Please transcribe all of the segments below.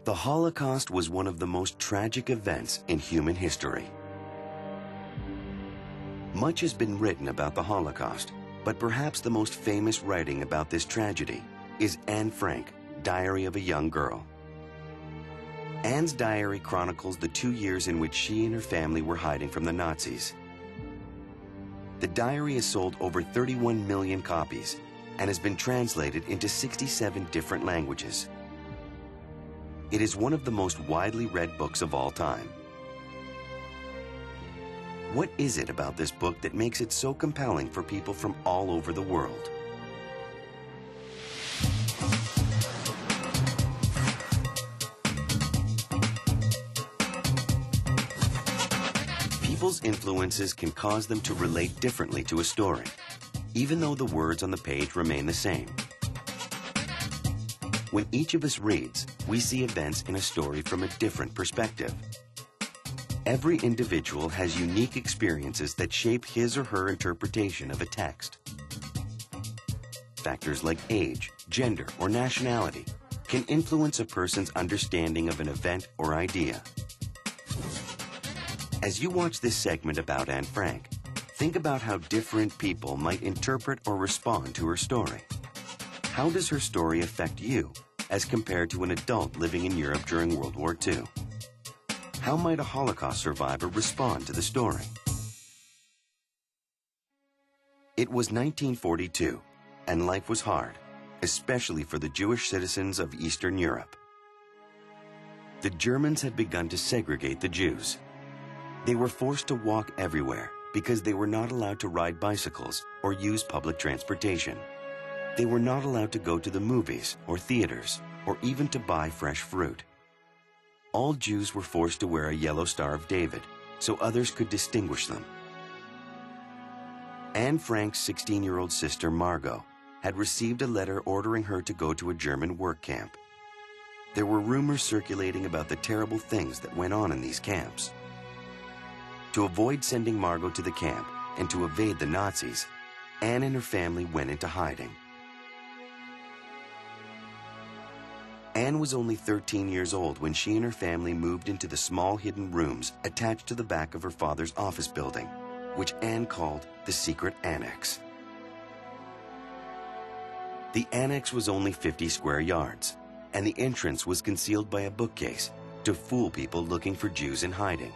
The Holocaust was one of the most tragic events in human history. Much has been written about the Holocaust, but perhaps the most famous writing about this tragedy is Anne Frank, Diary of a Young Girl. Anne's diary chronicles the 2 years in which she and her family were hiding from the Nazis. The diary has sold over 31 million copies and has been translated into 67 different languages. It is one of the most widely read books of all time. What is it about this book that makes it so compelling for people from all over the world? People's influences can cause them to relate differently to a story, even though the words on the page remain the same. When each of us reads, we see events in a story from a different perspective. Every individual has unique experiences that shape his or her interpretation of a text. Factors like age, gender, or nationality can influence a person's understanding of an event or idea. As you watch this segment about Anne Frank, think about how different people might interpret or respond to her story. How does her story affect you as compared to an adult living in Europe during World War II? How might a Holocaust survivor respond to the story? It was 1942, and life was hard, especially for the Jewish citizens of Eastern Europe. The Germans had begun to segregate the Jews. They were forced to walk everywhere because they were not allowed to ride bicycles or use public transportation. They were not allowed to go to the movies or theaters or even to buy fresh fruit. All Jews were forced to wear a yellow Star of David so others could distinguish them. Anne Frank's 16-year-old sister Margot had received a letter ordering her to go to a German work camp. There were rumors circulating about the terrible things that went on in these camps. To avoid sending Margot to the camp and to evade the Nazis, Anne and her family went into hiding. Anne was only 13 years old when she and her family moved into the small hidden rooms attached to the back of her father's office building, which Anne called the Secret Annex. The annex was only 50 square yards, and the entrance was concealed by a bookcase to fool people looking for Jews in hiding.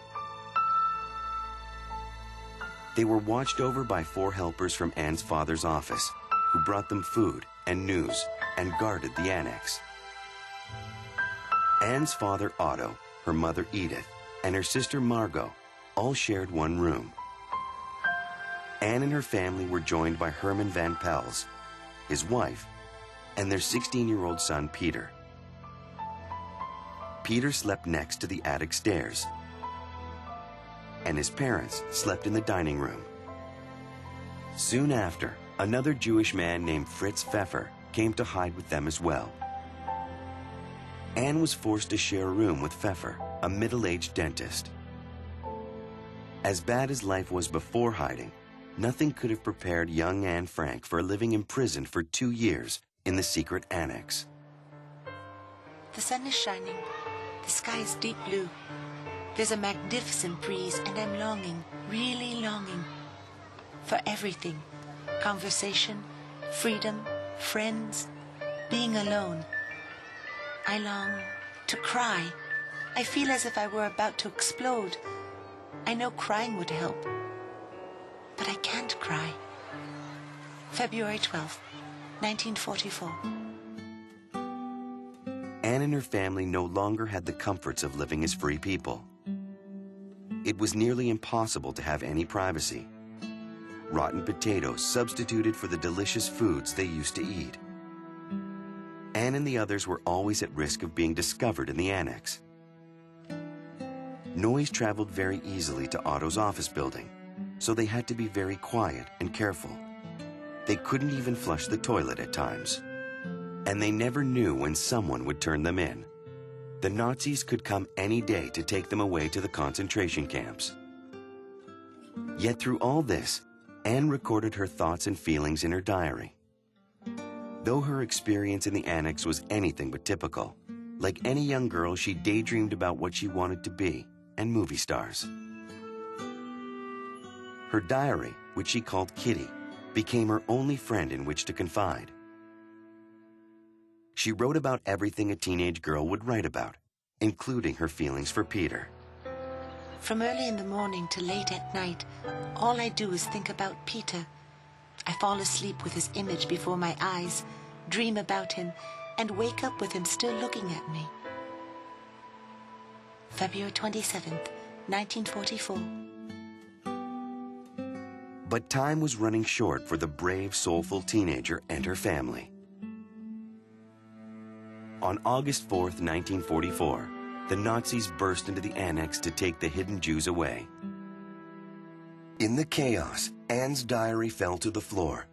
They were watched over by 4 helpers from Anne's father's office, who brought them food and news and guarded the annex. Anne's father Otto, her mother Edith, and her sister Margot all shared one room. Anne and her family were joined by Herman van Pels, his wife, and their 16-year-old son Peter. Peter slept next to the attic stairs, and his parents slept in the dining room. Soon after, another Jewish man named Fritz Pfeffer came to hide with them as well. Anne was forced to share a room with Pfeffer, a middle-aged dentist. As bad as life was before hiding, nothing could have prepared young Anne Frank for living imprisoned for 2 years in the secret annex. The sun is shining. The sky is deep blue. There's a magnificent breeze, and I'm longing, really longing, for everything. Conversation, freedom, friends, being alone. I long to cry. I feel as if I were about to explode. I know crying would help, but I can't cry. February 12th, 1944. Anne and her family no longer had the comforts of living as free people. It was nearly impossible to have any privacy. Rotten potatoes substituted for the delicious foods they used to eat. Anne and the others were always at risk of being discovered in the annex. Noise traveled very easily to Otto's office building, so they had to be very quiet and careful. They couldn't even flush the toilet at times. And they never knew when someone would turn them in. The Nazis could come any day to take them away to the concentration camps. Yet through all this, Anne recorded her thoughts and feelings in her diary. Though her experience in the annex was anything but typical, Like any young girl, she daydreamed about what she wanted to be and movie stars. Her diary, which she called Kitty, became her only friend in which to confide. She wrote about everything a teenage girl would write about, including her feelings for Peter. From early in the morning to late at night, all I do is think about Peter. I fall asleep with his image before my eyes, dream about him, and wake up with him still looking at me. February 27th, 1944. But time was running short for the brave, soulful teenager and her family. On August 4th, 1944, the Nazis burst into the annex to take the hidden Jews away. In the chaos, Anne's diary fell to the floor.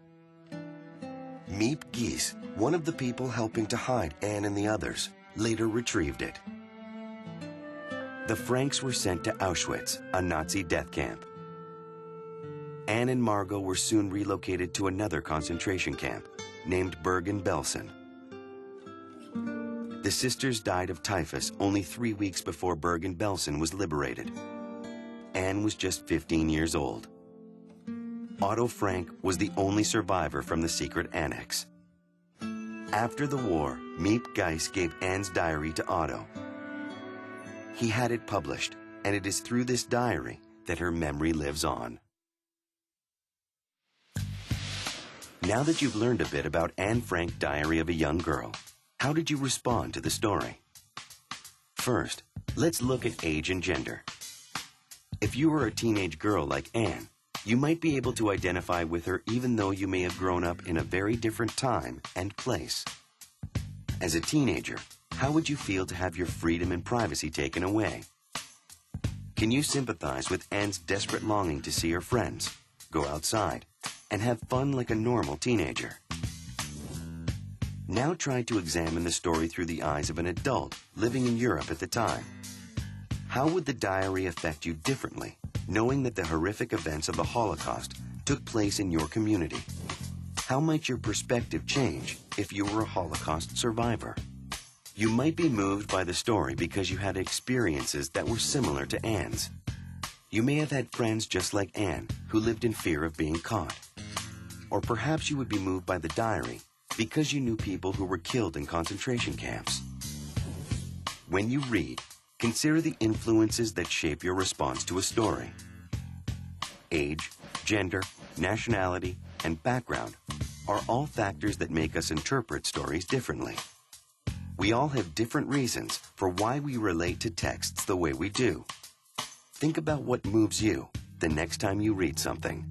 Miep Gies, one of the people helping to hide Anne and the others, later retrieved it. The Franks were sent to Auschwitz, a Nazi death camp. Anne and Margot were soon relocated to another concentration camp, named Bergen-Belsen. The sisters died of typhus only 3 weeks before Bergen-Belsen was liberated. Anne was just 15 years old. Otto Frank was the only survivor from the secret annex. After the war, Miep Gies gave Anne's diary to Otto. He had it published, and it is through this diary that her memory lives on. Now that you've learned a bit about Anne Frank, Diary of a Young Girl, how did you respond to the story? First, let's look at age and gender. If you were a teenage girl like Anne, you might be able to identify with her even though you may have grown up in a very different time and place. As a teenager, how would you feel to have your freedom and privacy taken away? Can you sympathize with Anne's desperate longing to see her friends, go outside, and have fun like a normal teenager? Now try to examine the story through the eyes of an adult living in Europe at the time. How would the diary affect you differently, knowing that the horrific events of the Holocaust took place in your community? How might your perspective change if you were a Holocaust survivor? You might be moved by the story because you had experiences that were similar to Anne's. You may have had friends just like Anne who lived in fear of being caught. Or perhaps you would be moved by the diary because you knew people who were killed in concentration camps. When you read, consider the influences that shape your response to a story. Age, gender, nationality, and background are all factors that make us interpret stories differently. We all have different reasons for why we relate to texts the way we do. Think about what moves you the next time you read something.